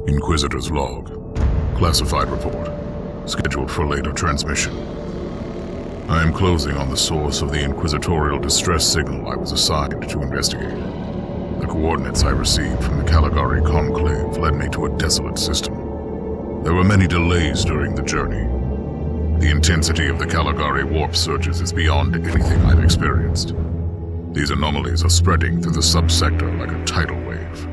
Inquisitor's log. Classified report. Scheduled for later transmission. I am closing on the source of the inquisitorial distress signal I was assigned to investigate. The coordinates I received from the Caligari Conclave led me to a desolate system. There were many delays during the journey. The intensity of the Caligari warp surges is beyond anything I've experienced. These anomalies are spreading through the subsector like a tidal wave.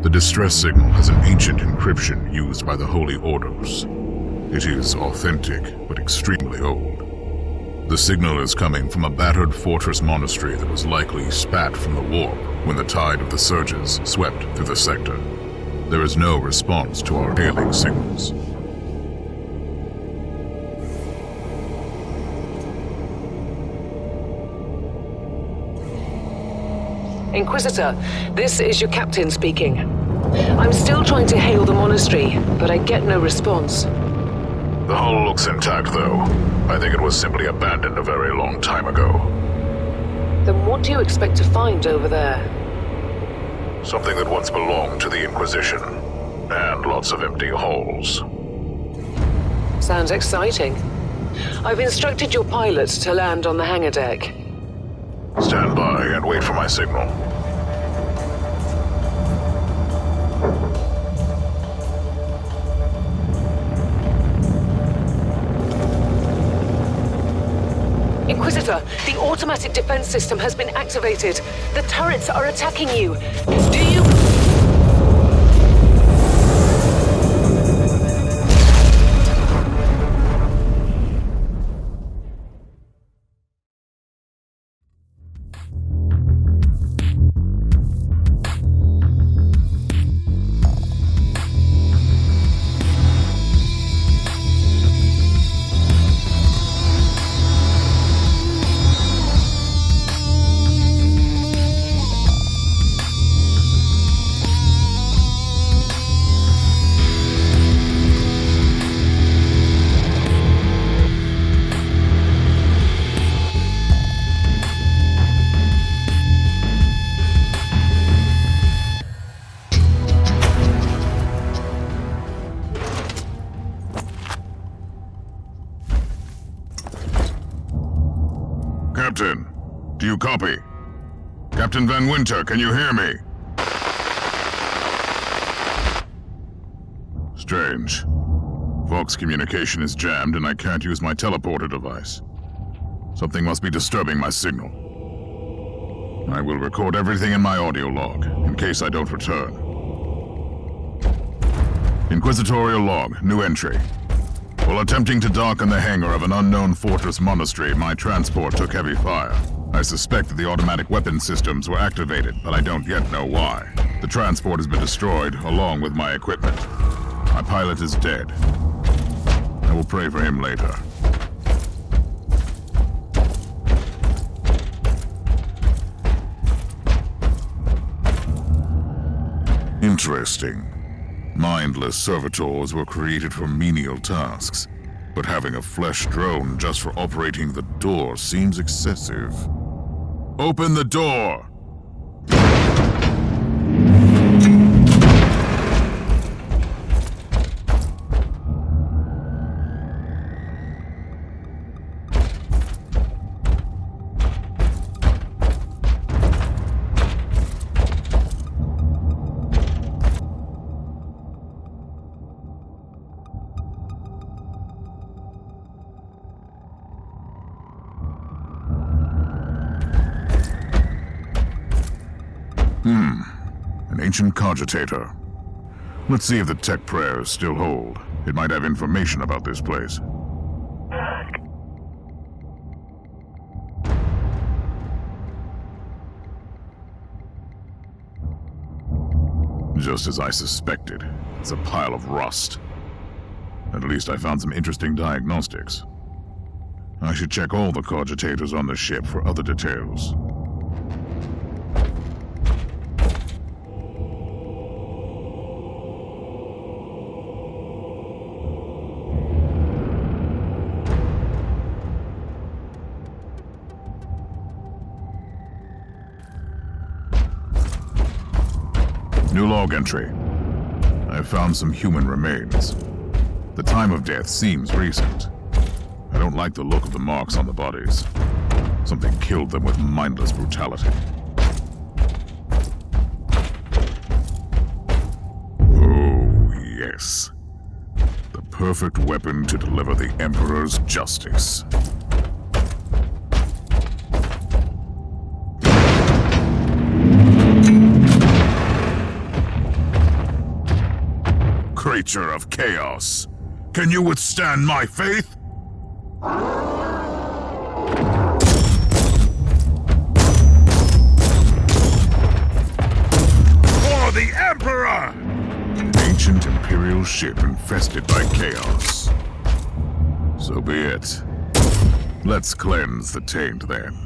The distress signal has an ancient encryption used by the Holy Orders. It is authentic, but extremely old. The signal is coming from a battered fortress monastery that was likely spat from the warp when the tide of the surges swept through the sector. There is no response to our hailing signals. Inquisitor, this is your captain speaking. I'm still trying to hail the monastery, but I get no response. The hull looks intact, though. I think it was simply abandoned a very long time ago. Then what do you expect to find over there? Something that once belonged to the Inquisition, and lots of empty holes. Sounds exciting. I've instructed your pilots to land on the hangar deck. Stand by and wait for my signal. Inquisitor, the automatic defense system has been activated. The turrets are attacking you. Do you... Captain, do you copy? Captain Van Winter, can you hear me? Strange. Vox communication is jammed and I can't use my teleporter device. Something must be disturbing my signal. I will record everything in my audio log, in case I don't return. Inquisitorial log, new entry. While attempting to dock in the hangar of an unknown fortress monastery, my transport took heavy fire. I suspect that the automatic weapon systems were activated, but I don't yet know why. The transport has been destroyed, along with my equipment. My pilot is dead. I will pray for him later. Interesting. Mindless servitors were created for menial tasks, but having a flesh drone just for operating the door seems excessive. Open the door! An ancient cogitator. Let's see if the tech prayers still hold. It might have information about this place. Just as I suspected, it's a pile of rust. At least I found some interesting diagnostics. I should check all the cogitators on the ship for other details. New log entry. I found some human remains. The time of death seems recent. I don't like the look of the marks on the bodies. Something killed them with mindless brutality. Oh, yes. The perfect weapon to deliver the Emperor's justice. Creature of chaos, can you withstand my faith? For the Emperor! An ancient Imperial ship infested by chaos. So be it. Let's cleanse the taint then.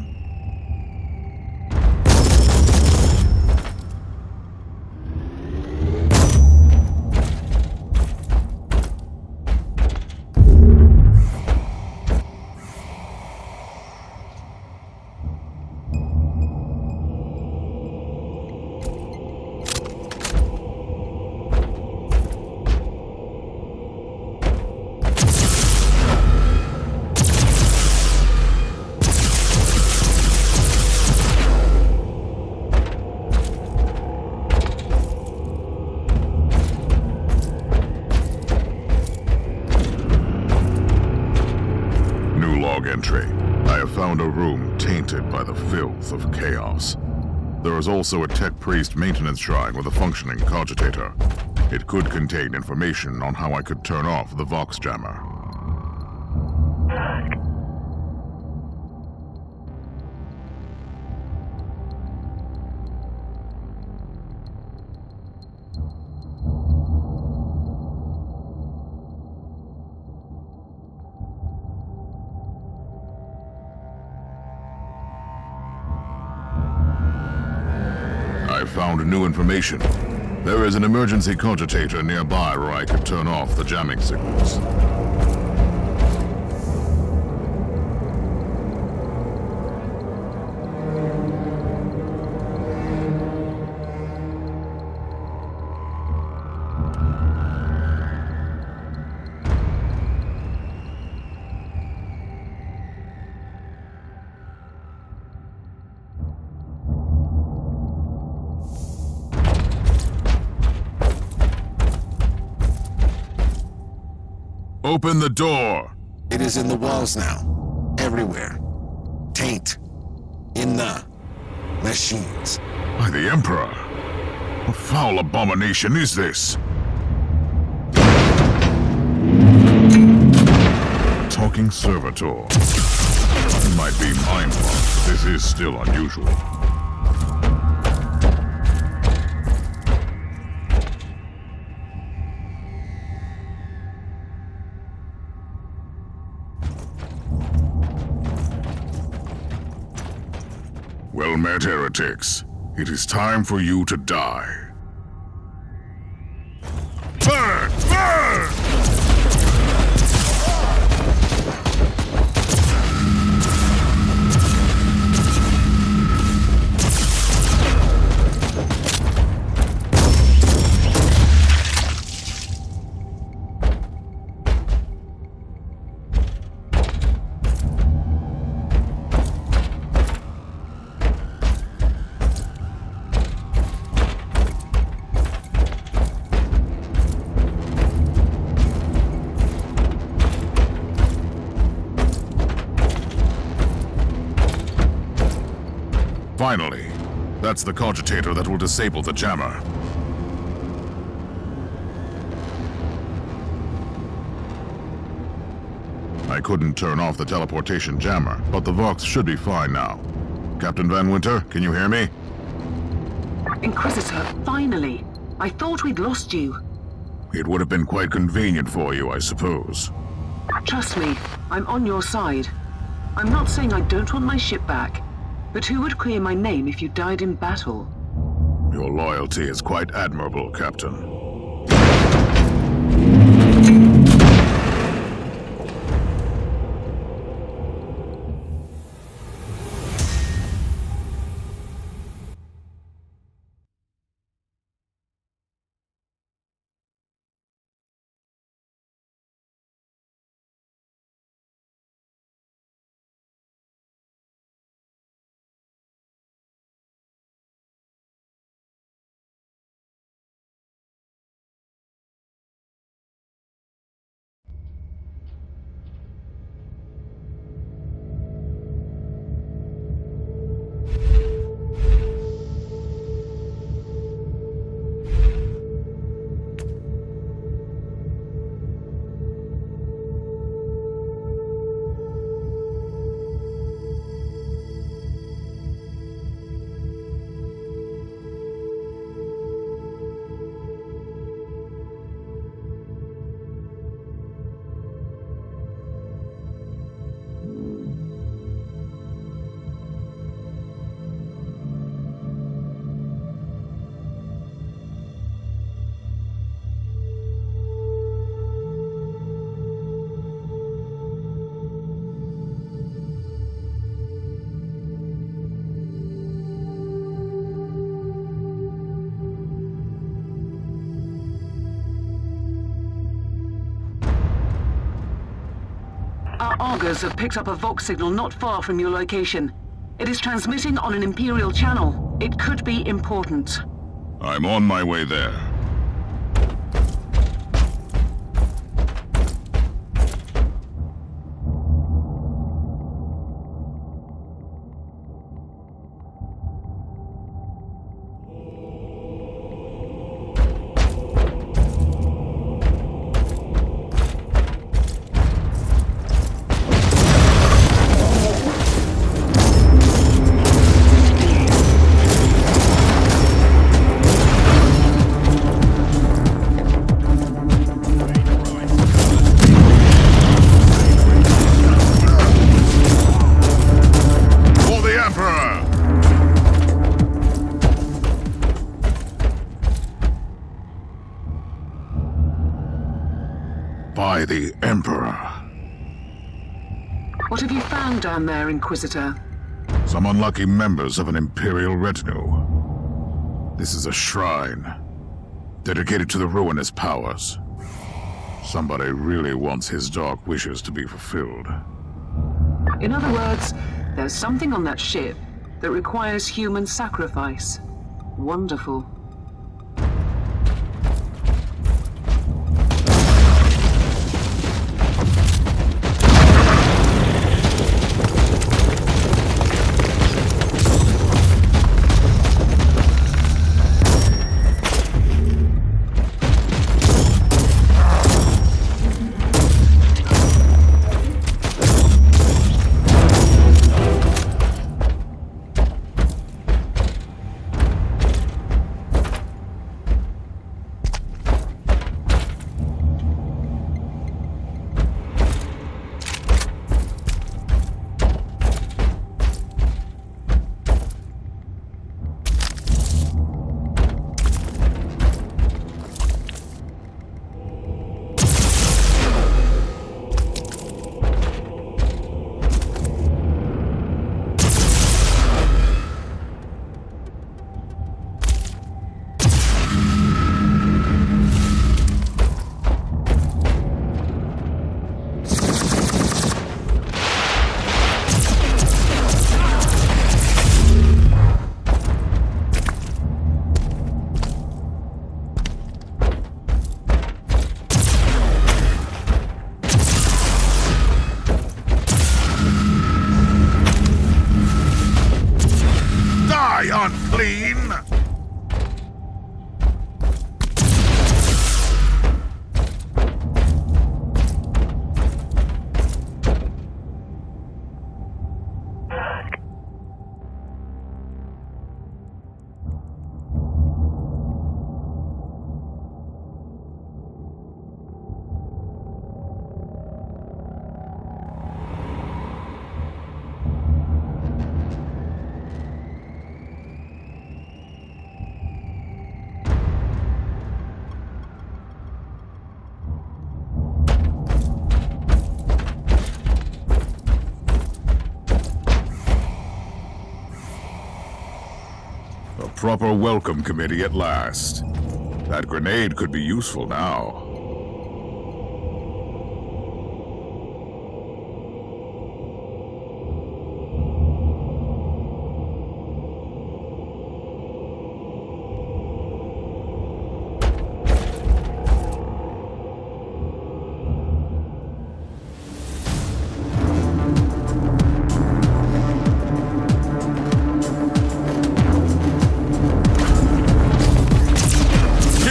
Entry. I have found a room tainted by the filth of chaos. There is also a tech priest maintenance shrine with a functioning cogitator. It could contain information on how I could turn off the Vox jammer. I found new information. There is an emergency cogitator nearby where I could turn off the jamming signals. Open the door! It is in the walls now. Everywhere. Taint. In the machines. By the Emperor! What foul abomination is this? Talking servitor. You might be mindful, but this is still unusual. Well met, heretics. It is time for you to die. Burn! Burn! Finally, that's the cogitator that will disable the jammer. I couldn't turn off the teleportation jammer, but the Vox should be fine now. Captain Van Winter, can you hear me? Inquisitor, finally! I thought we'd lost you. It would have been quite convenient for you, I suppose. Trust me, I'm on your side. I'm not saying I don't want my ship back, but who would clear my name if you died in battle? Your loyalty is quite admirable, Captain. Augurs have picked up a Vox signal not far from your location. It is transmitting on an Imperial channel. It could be important. I'm on my way there. By the Emperor. What have you found down there, Inquisitor? Some unlucky members of an Imperial retinue. This is a shrine, dedicated to the ruinous powers. Somebody really wants his dark wishes to be fulfilled. In other words, there's something on that ship that requires human sacrifice. Wonderful. Unclean! A proper welcome committee at last. That grenade could be useful now.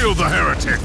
The heretic!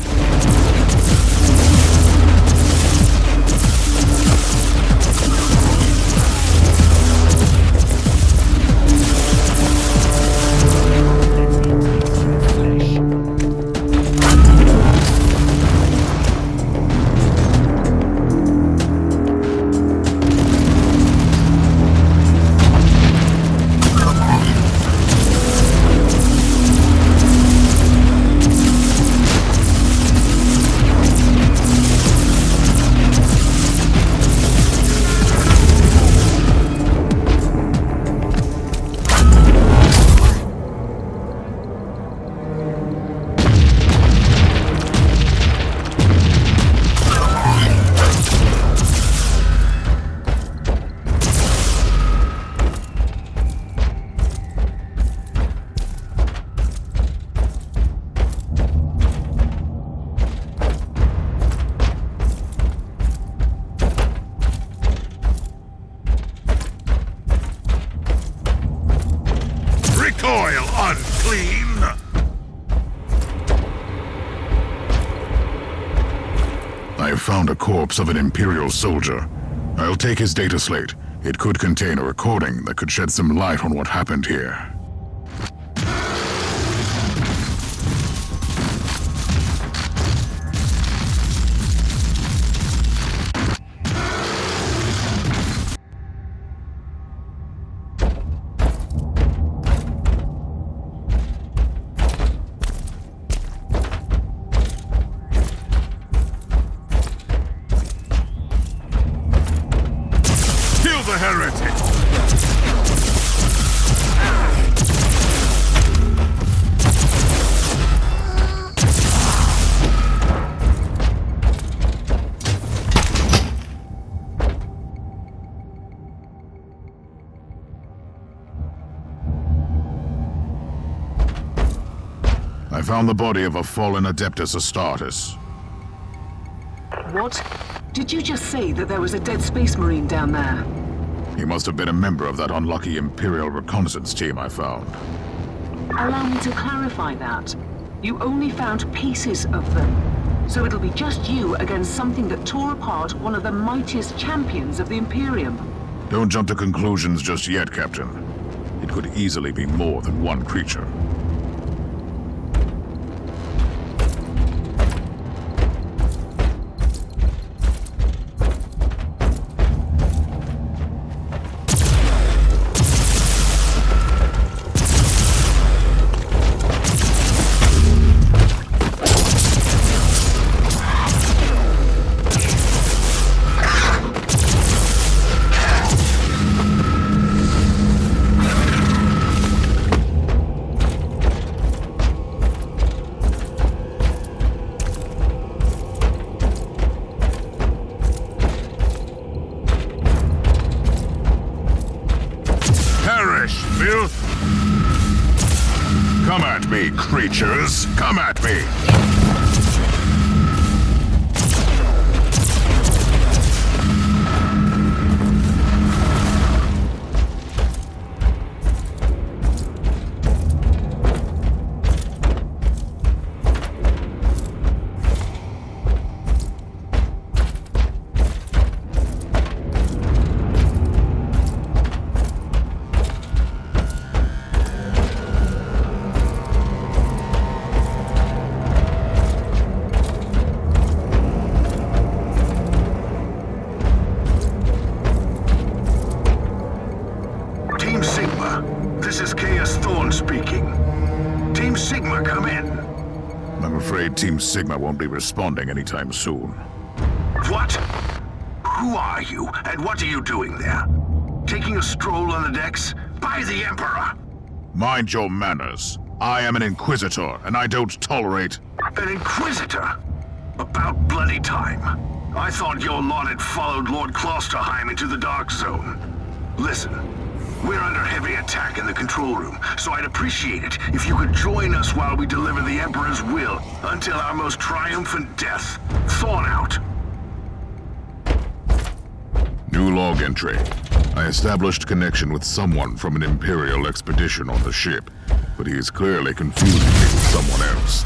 found a corpse of an Imperial soldier. I'll take his data slate. It could contain a recording that could shed some light on what happened here. The heretic! I found the body of a fallen Adeptus Astartes. What? Did you just say that there was a dead Space Marine down there? He must have been a member of that unlucky Imperial reconnaissance team I found. Allow me to clarify that. You only found pieces of them. So it'll be just you against something that tore apart one of the mightiest champions of the Imperium. Don't jump to conclusions just yet, Captain. It could easily be more than one creature. Filth! Come at me, creatures! Come at me! Team Sigma won't be responding anytime soon. What? Who are you, and what are you doing there? Taking a stroll on the decks? By the Emperor! Mind your manners. I am an Inquisitor, and I don't tolerate... An Inquisitor? About bloody time. I thought your lot had followed Lord Klosterheim into the Dark Zone. Listen, we're under heavy attack in the control room, so I'd appreciate it if you could join us while we deliver the Emperor's will until our most triumphant death. Thawne out. New log entry. I established connection with someone from an Imperial expedition on the ship, but he is clearly confusing me with someone else.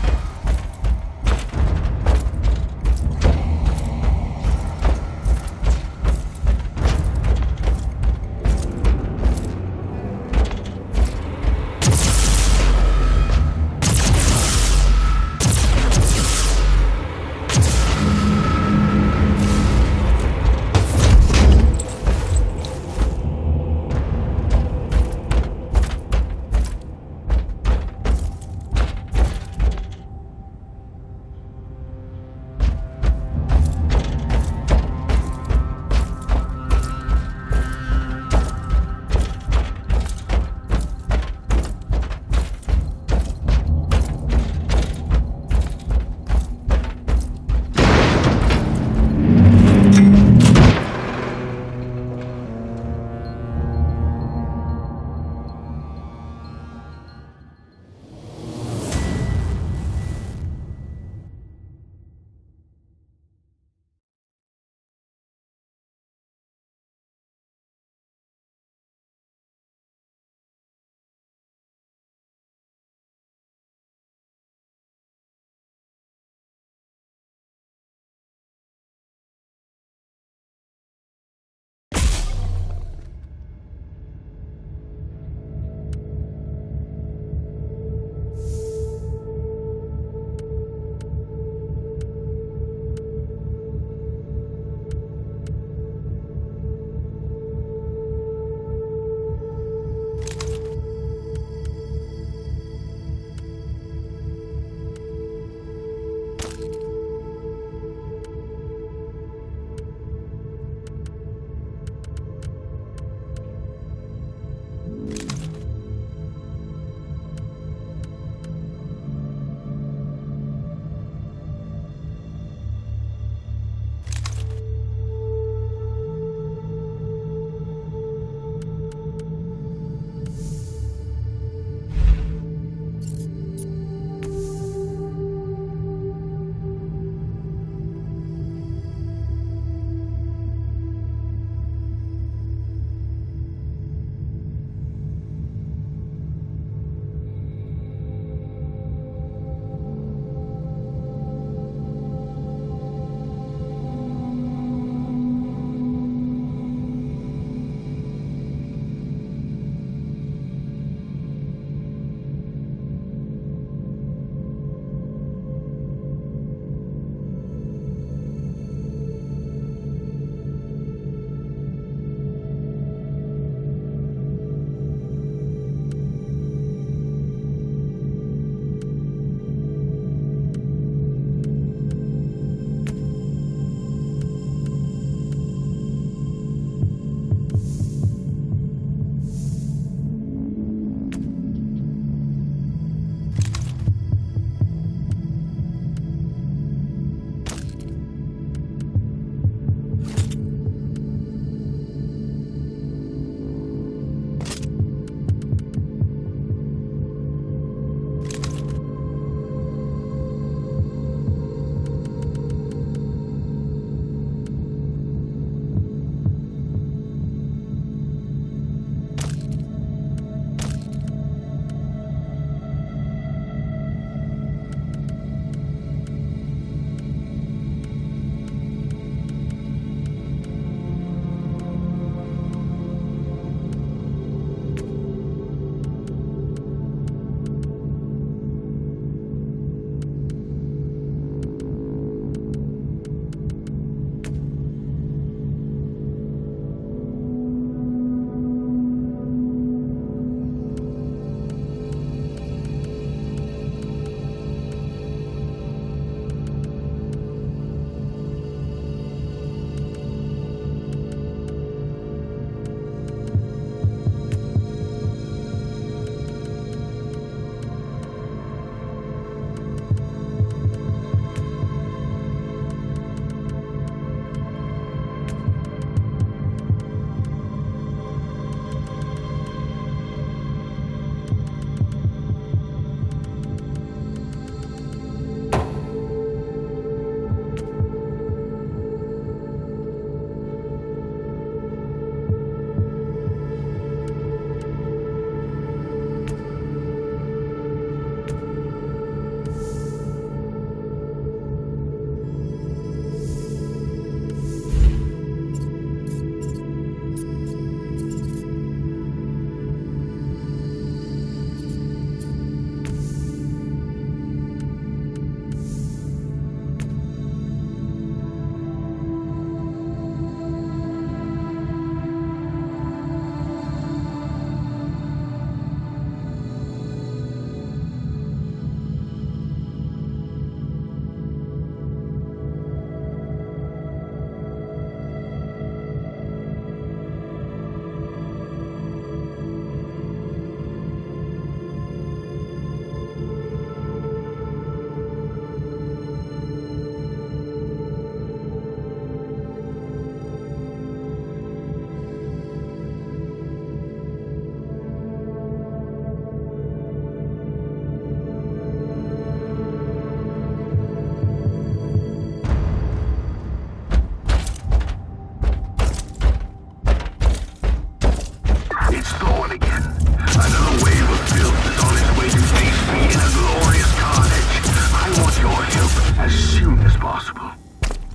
possible.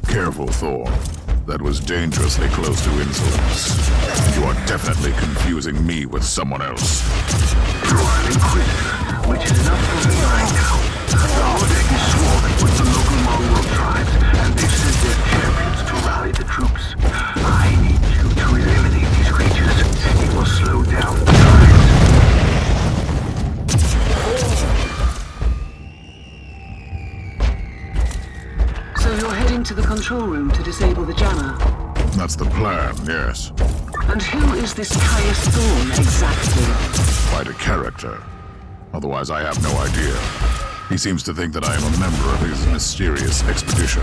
Careful, Thor. That was dangerously close to insolence. You are definitely confusing me with someone else. You are an Inquisitor, which is enough for me right now. The holodeck is swarming with the local mongrel tribes, and they've sent their champions to rally the troops. I need you to eliminate these creatures. It will slow down the tribes. So you're heading to the control room to disable the jammer? That's the plan, yes. And who is this Caius Thorn exactly? Quite a character. Otherwise, I have no idea. He seems to think that I am a member of his mysterious expedition.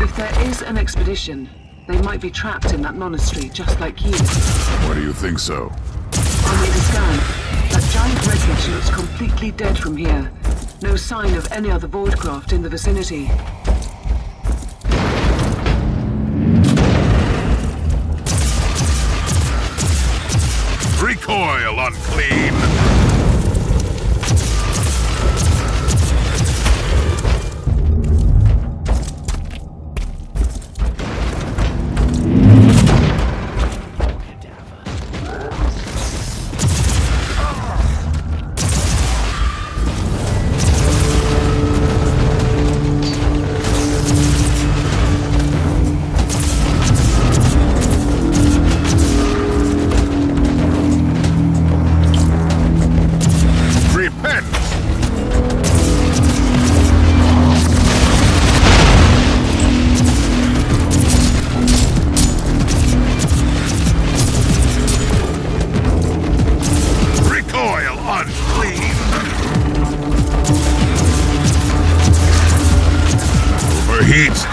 If there is an expedition, they might be trapped in that monastery, just like you. Why do you think so? I made a scan. That giant wreckage looks completely dead from here. No sign of any other voidcraft in the vicinity. Recoil, unclean! Heat.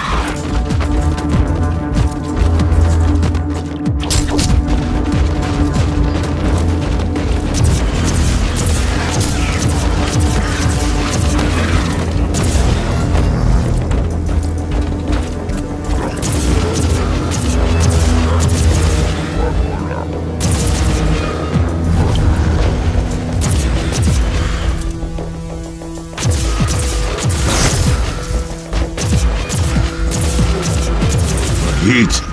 Heat.